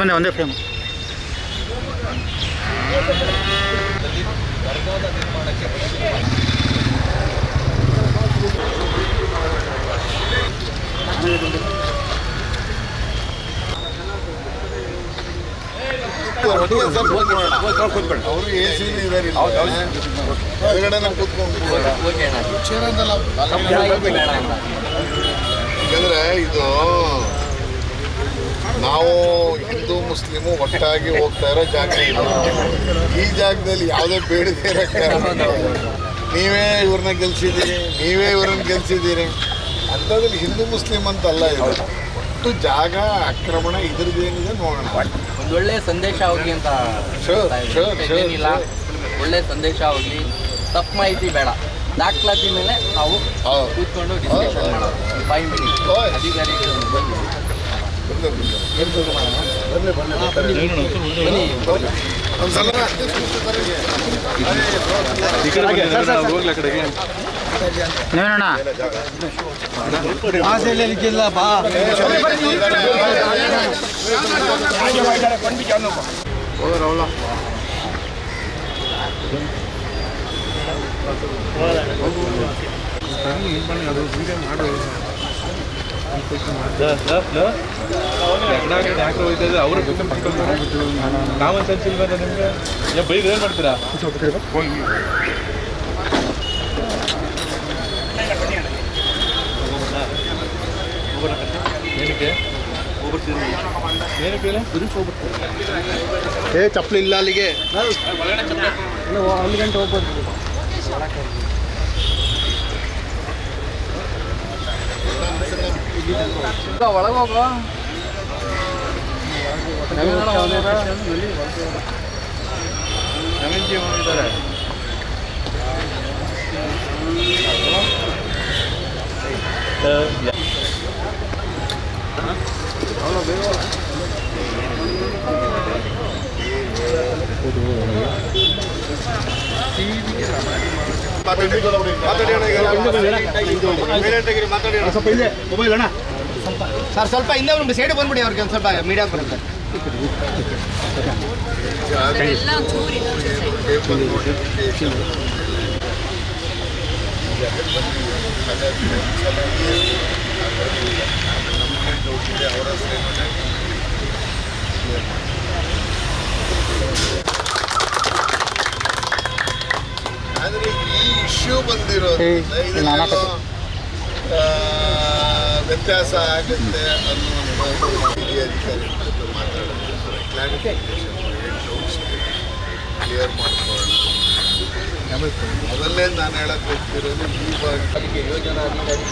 ಒಂದೇ ಫ್ರೇಮ್ ದರ್ಗಾದ ನಿರ್ಮಾಣಕ್ಕೆ ಅವರು ಎಸಿನೇ ಇದಾರೆ ಹೊರಗಡೆ ಕೂತ್ಕೊಂಡು ಯಾಕಂದ್ರೆ ಇದು ನಾವು ಹಿಂದೂ ಮುಸ್ಲಿಮು ಒಟ್ಟಾಗಿ ಹೋಗ್ತಾ ಇರೋ ಜಾಗ ಇದು. ಈ ಜಾಗದಲ್ಲಿ ಯಾವುದೇ ಬೇಡದೇ ಇರೋ ಕಾರಣ ನೀವೇ ಇವ್ರನ್ನ ಗೆಲ್ಸಿದ್ದೀರಿ, ನೀವೇ ಇವ್ರನ್ನ ಗೆಲ್ಸಿದ್ದೀರಿ ಅಂಥದ್ರಲ್ಲಿ ಹಿಂದೂ ಮುಸ್ಲಿಂ ಅಂತಲ್ಲ ಇದು. ಒಟ್ಟು ಜಾಗ ಆಕ್ರಮಣ ಇದ್ರದ್ದೇನಿದೆ ನೋಡೋಣ. ಒಂದೊಳ್ಳೆ ಸಂದೇಶ ಹೋಗ್ಲಿ ಅಂತ ಏನಿಲ್ಲ, ಒಳ್ಳೆ ಸಂದೇಶ ಹೋಗ್ಲಿ, ತಪ್ಪು ಮಾಹಿತಿ ಬೇಡ, ದಾಖಲಾತಿ ಮೇಲೆ ನಾವು ಕೂತ್ಕೊಂಡು ಡಿಸ್ಕಷನ್ ಮಾಡೋದು 5 ಮಿನಿಟ್ಸ್ ಅಧಿಕಾರಿಗಳು ಬಂದು ನೀವೇನಣ್ಣ ಅವರು ಕಾಮನ್ ಸೆನ್ಸ್ ಇಲ್ವ ನಿಮ್ಗೆ? ಬೈದು ಏನು ಮಾಡ್ತೀರಾ? ಏನಕ್ಕೆ ಏ ಚಪ್ಪಲಿ ಇಲ್ಲ ಅಲ್ಲಿಗೆ ಅಲ್ಲಿ ಗಂಟೆ ಹೋಗ್ಬೋದು. ಒಳಗೋಗೋ ನವೀನ್ ಜಿ ಹೋಗಿದ್ದಾರೆ. ಮೊಬೈಲ್ ಅಣ್ಣ ಸರ್ ಸ್ವಲ್ಪ ಹಿಂದೆ ಒಂದು ಸೈಡ್ ಬಂದ್ಬಿಡಿ, ಅವ್ರಿಗೆ ಒಂದು ಸ್ವಲ್ಪ ಮೀಡಿಯಾ ಬರುತ್ತೆ. ಆದರೆ ಈ ಇಶ್ಯೂ ಬಂದಿರೋದು ವ್ಯತ್ಯಾಸ ಆಗುತ್ತೆ ಅನ್ನುವಂಥ ಹಿರಿಯ ಅಧಿಕಾರಿಗಳ ಜೊತೆ ಮಾತಾಡೋದು ಕ್ಲಾರಿಫಿಕೇಶನ್ ಕ್ಲಿಯರ್ ಮಾಡ್ಕೊಳ್ಳೋಣ. ಮೊದಲನೇ ನಾನು ಹೇಳಕ್ಕೆ ಹೋಗ್ತಿರೋದು ಈ ಭಾಗಕ್ಕೆ ಯೋಜನಾ ಅಧಿಕಾರಿ